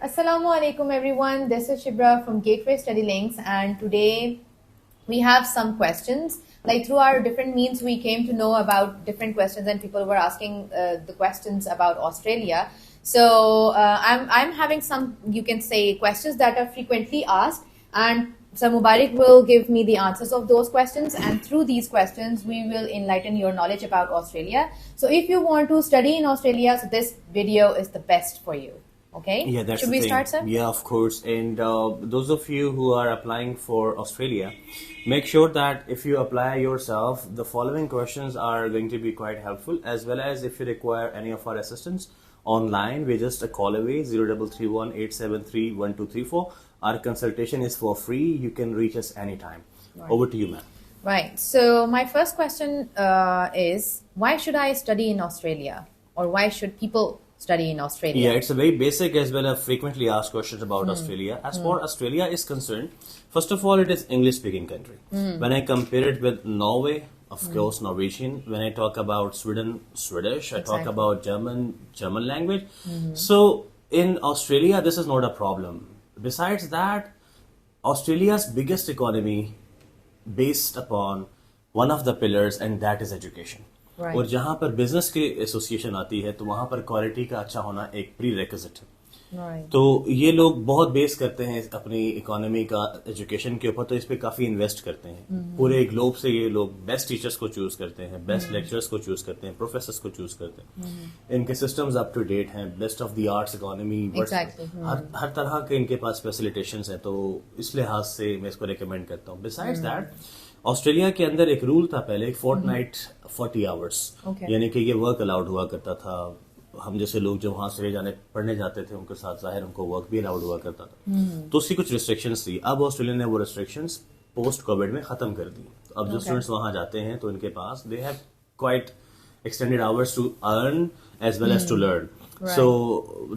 Assalamu alaikum everyone. This is Shibra from Gateway Study Links, and today we have some questions. Like through our different means, we came to know about different questions, and people were asking the questions about Australia. So I'm having some, you can say, questions that are frequently asked, and so Mubarik will give me the answers of those questions, and through these questions, we will enlighten your knowledge about Australia. So if you want to study in Australia, so this video is the best for you. Okay. Yeah, that's Should the we thing. start, sir? Yeah, of course. And those of you who are applying for Australia, make sure that if you apply yourself, the following questions are going to be quite helpful, as well as if you require any of our assistance online, we're just a call away, 0331-873-1234. Our consultation is for free. You can reach us anytime. Right. Over to you, ma'am. Right. So my first question is, why should I study in Australia, or why should people study in Australia? Yeah, it's a very basic as well as frequently asked questions about Australia. As far Australia is concerned, first of all, it is English-speaking country. When I compare it with Norway, of course, Norwegian. When I talk about Sweden, Swedish. I talk about German language. So in Australia, this is not a problem. Besides that, Australia's biggest economy based upon one of the pillars, and that is education. Right. और जहाँ पर business की association आती है तो वहाँ पर quality का अच्छा होना एक प्री रेक्विजिट है. Right. तो ये लोग बहुत बेस करते हैं अपनी इकोनॉमी का एजुकेशन के ऊपर, तो इस पे काफी इन्वेस्ट करते हैं. पूरे ग्लोब से ये लोग बेस्ट टीचर्स को चूज करते हैं, बेस्ट लेक्चरर्स को चूज करते हैं, प्रोफेसर्स को चूज करते हैं. इनके सिस्टम्स अप टू डेट हैं, best of the arts economy, हर तरह के इनके पास फैसिलिटेशंस हैं. तो इस लिहाज से मैं इसको रिकमेंड करता हूँ. बिसाइड्स दैट, ऑस्ट्रेलिया के अंदर एक रूल था पहले, एक फोर्टनाइट 40 आवर्स, यानी कि ये वर्क अलाउड हुआ करता था. हम जैसे लोग जो वहां से पढ़ने जाते थे उनके साथ जाहिर उनको वर्क भी अलाउड हुआ करता था. तो उसकी कुछ रिस्ट्रिक्शंस थी. अब ऑस्ट्रेलिया ने वो रिस्ट्रिक्शंस पोस्ट कोविड में खत्म कर दी. अब जो स्टूडेंट्स वहां जाते हैं तो इनके पास they have quite extended hours to earn as well as to learn. Right. So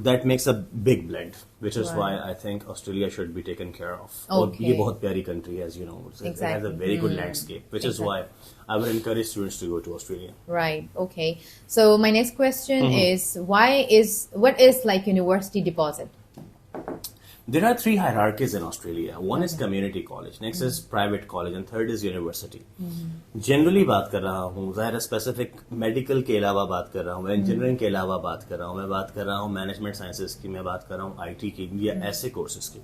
that makes a big blend, which is why I think Australia should be taken care of. और ये बहुत प्यारी country, as you know. It has a very good landscape, which is why I would encourage students to go to Australia. Right. Okay. So my next question is, what is like university deposit? There are three hierarchies in Australia. One is community college, next is private college, and third is university. Generally बात कर रहा हूँ, ज़ाहिर specific medical के अलावा बात कर रहा हूँ, इंजीनियरिंग के अलावा बात कर रहा हूँ, मैं बात कर रहा हूँ मैनेजमेंट साइंसेस की, मैं बात कर रहा हूँ आईटी की या ऐसे कोर्सेज की.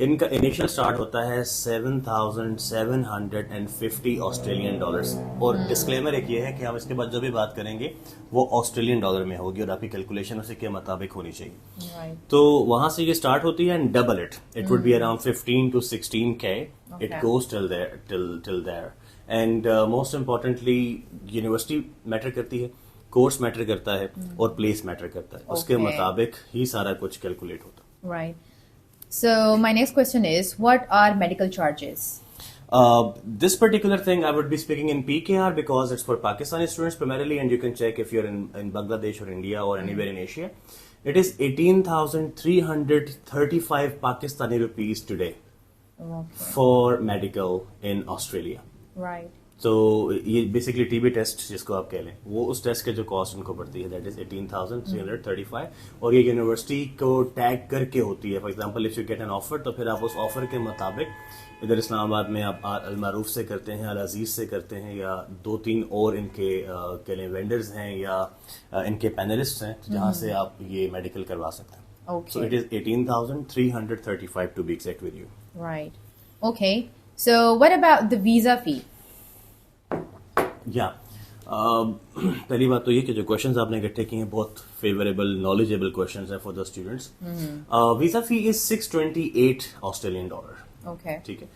इनका इनिशियल स्टार्ट होता है 7,750 ऑस्ट्रेलियन डॉलर्स. और डिस्क्लेमर एक ये है कि हम इसके बाद जो भी बात करेंगे वो ऑस्ट्रेलियन डॉलर में होगी और आपकी कैलकुलेशन उसी के मुताबिक होनी चाहिए. Right. तो वहां से ये स्टार्ट होती है, and double it would be around 15 to 16K. It goes till there. And most importantly, university matter करती है, कोर्स मैटर करता है, और प्लेस मैटर करता है. उसके मुताबिक ही सारा कुछ कैलकुलेट होता है. Right. So my next question is, what are medical charges? This particular thing I would be speaking in PKR because it's for Pakistani students primarily, and you can check if you're in Bangladesh or India or anywhere in Asia. It is 18,335 Pakistani rupees today for medical in Australia. Right. तो ये basically TB test जिसको आप कह लें, वो उस test के जो कॉस्ट उनको पड़ती है, दैट इज 18,335. और ये यूनिवर्सिटी को टैग करके होती है. For example, if you get an offer तो फिर आप उस ऑफर के मुताबिक इधर इस्लामाबाद में आप अल मारूफ से करते हैं, अल अजीज से करते हैं, या 2-3 और इनके कह लें वेंडर्स हैं या इनके पैनलिस्ट हैं जहाँ से आप ये मेडिकल करवा सकते हैं. Okay. So it is 18,335 to be exact with you. Right. Okay. So what about the visa fee? या पहली बात तो ये कि जो क्वेश्चंस आपने इकट्ठे किए हैं बहुत फेवरेबल नॉलेजेबल क्वेश्चंस हैं for the students. Visa fee is 628 Australian dollar. Okay. ठीक है.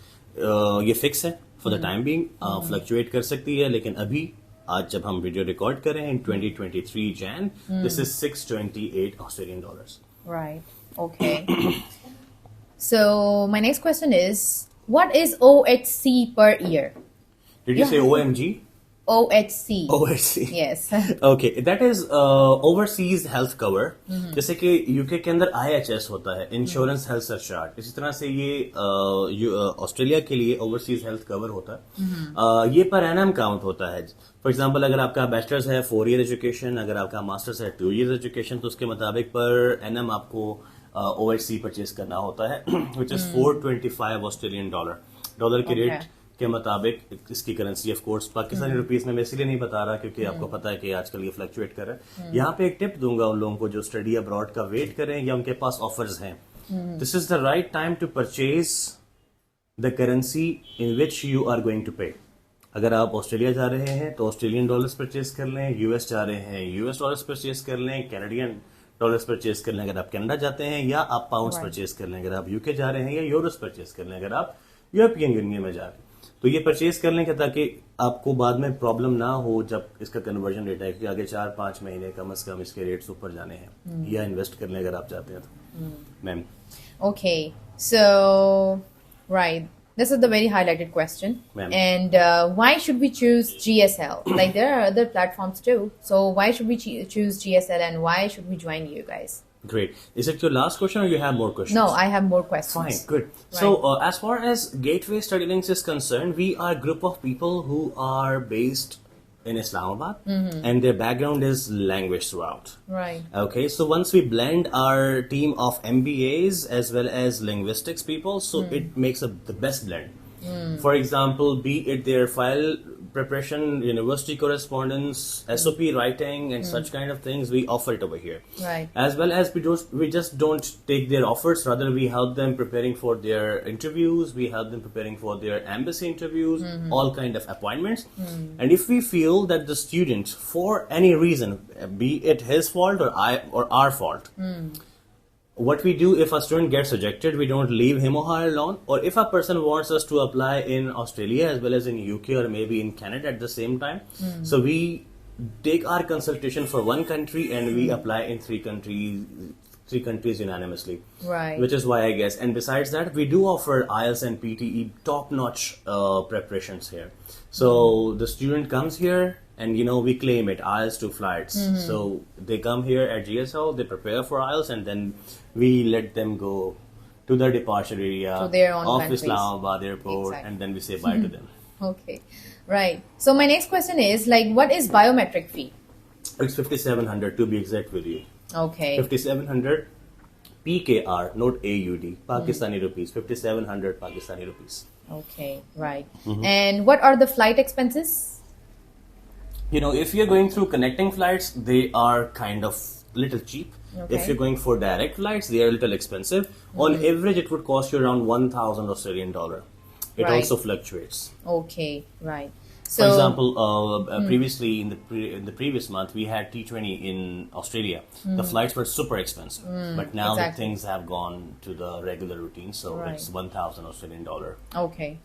ये फिक्स है for the time being, fluctuate कर सकती है, लेकिन अभी आज जब हम वीडियो रिकॉर्ड कर रहे हैं इन 2023 Jain, this is 628 Australian dollars. Right. Okay. So my next question is, what is OHC per year? Did you say OMG? OHC. OHC. Yes. Okay, that is overseas health cover. जैसे कि UK के अंदर IHS होता है, insurance health surcharge. इसी तरह से ये ऑस्ट्रेलिया के लिए ओवरसीज हेल्थ कवर होता है. ये पर एनम काउंट होता है. फॉर एग्जांपल, अगर आपका बैचलर्स है 4 ईयर एजुकेशन, अगर आपका मास्टर्स है 2 ईयर एजुकेशन, तो उसके मुताबिक पर एनम आपको OHC परचेज करना होता है which is 425 ऑस्ट्रेलियन डॉलर के रेट के मुताबिक इसकी currency of course Pakistani rupees में मैं इसलिए नहीं बता रहा क्योंकि आपको पता है कि आजकल ये फ्लक्चुएट कर रहा है। यहाँ पे एक टिप दूंगा उन लोगों को जो स्टडी अब्रॉड का वेट करें या उनके पास ऑफर्स हैं, this is the right time to purchase the currency in which you are going to pay. अगर आप ऑस्ट्रेलिया जा रहे हैं तो ऑस्ट्रेलियन डॉलर्स परचेज कर लें, यूएस जा रहे हैं यूएस डॉलर्स परचेज कर लें, कैनेडियन डॉलर्स परचेज कर लें अगर आप कनाडा जाते हैं, या आप पाउंड्स परचेज कर लें अगर आप यूके जा रहे हैं, या यूरोस परचेज कर लें अगर आप यूरोपियन यूनियन में जा रहे हैं। तो ये परचेज कर लें ताकि आपको बाद में प्रॉब्लम ना हो जब इसका कन्वर्जन रेट है कि आगे 4-5 महीने कम से कम इसके रेट्स ऊपर जाने हैं, या इन्वेस्ट कर लें अगर आप चाहते हैं तो। Ma'am okay, so right, this is the very highlighted question. And why should we choose GSL? Like there are other platforms too, so why should we choose GSL and why should we join you guys? Great. Is it your last question or you have more questions? No, I have more questions. Fine, good. Right. So as far as Gateway Study Links is concerned, we are a group of people who are based in Islamabad, and their background is language throughout. Right. Okay, so once we blend our team of MBAs as well as linguistics people, so it makes the best blend. For example, be it their file preparation, university correspondence, SOP writing, and such kind of things, we offer it over here. Right. As well as we just don't take their offers, rather we help them preparing for their interviews, we help them preparing for their embassy interviews, all kind of appointments. And if we feel that the student, for any reason, be it his fault or our fault, what we do if a student gets rejected, we don't leave him or her alone. Or if a person wants us to apply in Australia as well as in UK or maybe in Canada at the same time, so we take our consultation for one country and we apply in three countries unanimously. Right. Which is why I guess. And besides that, we do offer IELTS and PTE top-notch preparations here. So the student comes here and we claim it, IELTS to flights. So they come here at GSL, they prepare for IELTS, and then we let them go to the departure area of Islamabad airport, and then we say bye to them. Okay, right. So my next question is, like, what is biometric fee? It's 5,700 to be exact with you. Okay. 5,700 PKR, not AUD, Pakistani rupees. 5,700 Pakistani rupees. Okay, right. And what are the flight expenses? If you're going through connecting flights, they are kind of little cheap. Okay. If you're going for direct flights, they are a little expensive. On average, it would cost you around 1,000 Australian dollar. It also fluctuates. Okay, right. So, for example, previously in the previous month, we had T20 in Australia. The flights were super expensive, but now things have gone to the regular routine, so it's 1,000 Australian dollar. Okay.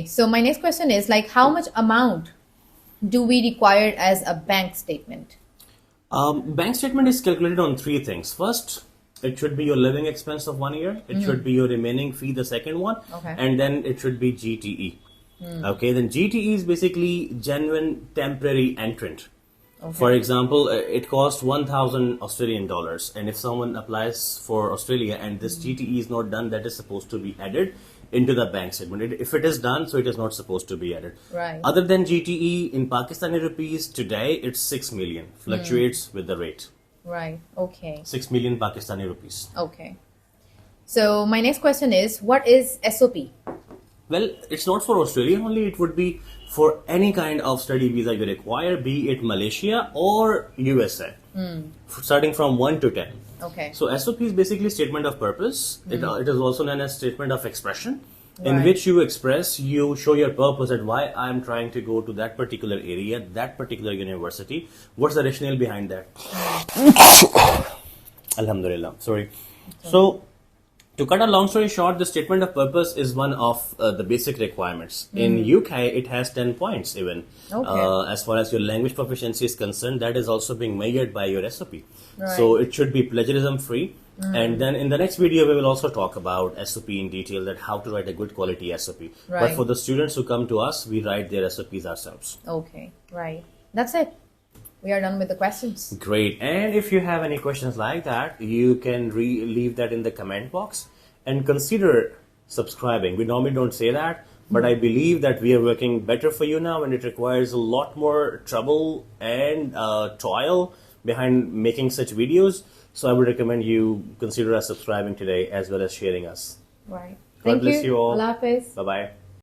So my next question is, like, how much amount do we require as a bank statement? Bank statement is calculated on three things. First, it should be your living expense of 1 year. It should be your remaining fee, the second one. Okay. And then it should be GTE. Okay, then GTE is basically genuine temporary entrant. Okay. For example, it costs 1,000 Australian dollars. And if someone applies for Australia and this GTE is not done, that is supposed to be added into the bank statement. If it is done, so it is not supposed to be added. Right. Other than GTE, in Pakistani rupees, today it's 6 million. Fluctuates with the rate. Right. Okay. 6 million Pakistani rupees. Okay. So my next question is, what is SOP? Well, it's not for Australia only. It would be for any kind of study visa you require, be it Malaysia or USA. Starting from 1 to 10. Okay. So SOP is basically statement of purpose. It is also known as statement of expression, in which you show your purpose at why I'm trying to go to that particular area, that particular university. What's the rationale behind that? Alhamdulillah. Sorry. Okay. So, to cut a long story short, the statement of purpose is one of the basic requirements. In UK, it has 10 points even. Okay. As far as your language proficiency is concerned, that is also being measured by your SOP. Right. So it should be plagiarism free. And then in the next video, we will also talk about SOP in detail, that how to write a good quality SOP. Right. But for the students who come to us, we write their SOPs ourselves. Okay, right. That's it. We are done with the questions. Great. And if you have any questions like that, you can leave that in the comment box and consider subscribing. We normally don't say that, but I believe that we are working better for you now, and it requires a lot more trouble and toil behind making such videos. So I would recommend you consider us subscribing today as well as sharing us. Right. God Thank bless you all. Allah Hafiz. Bye bye.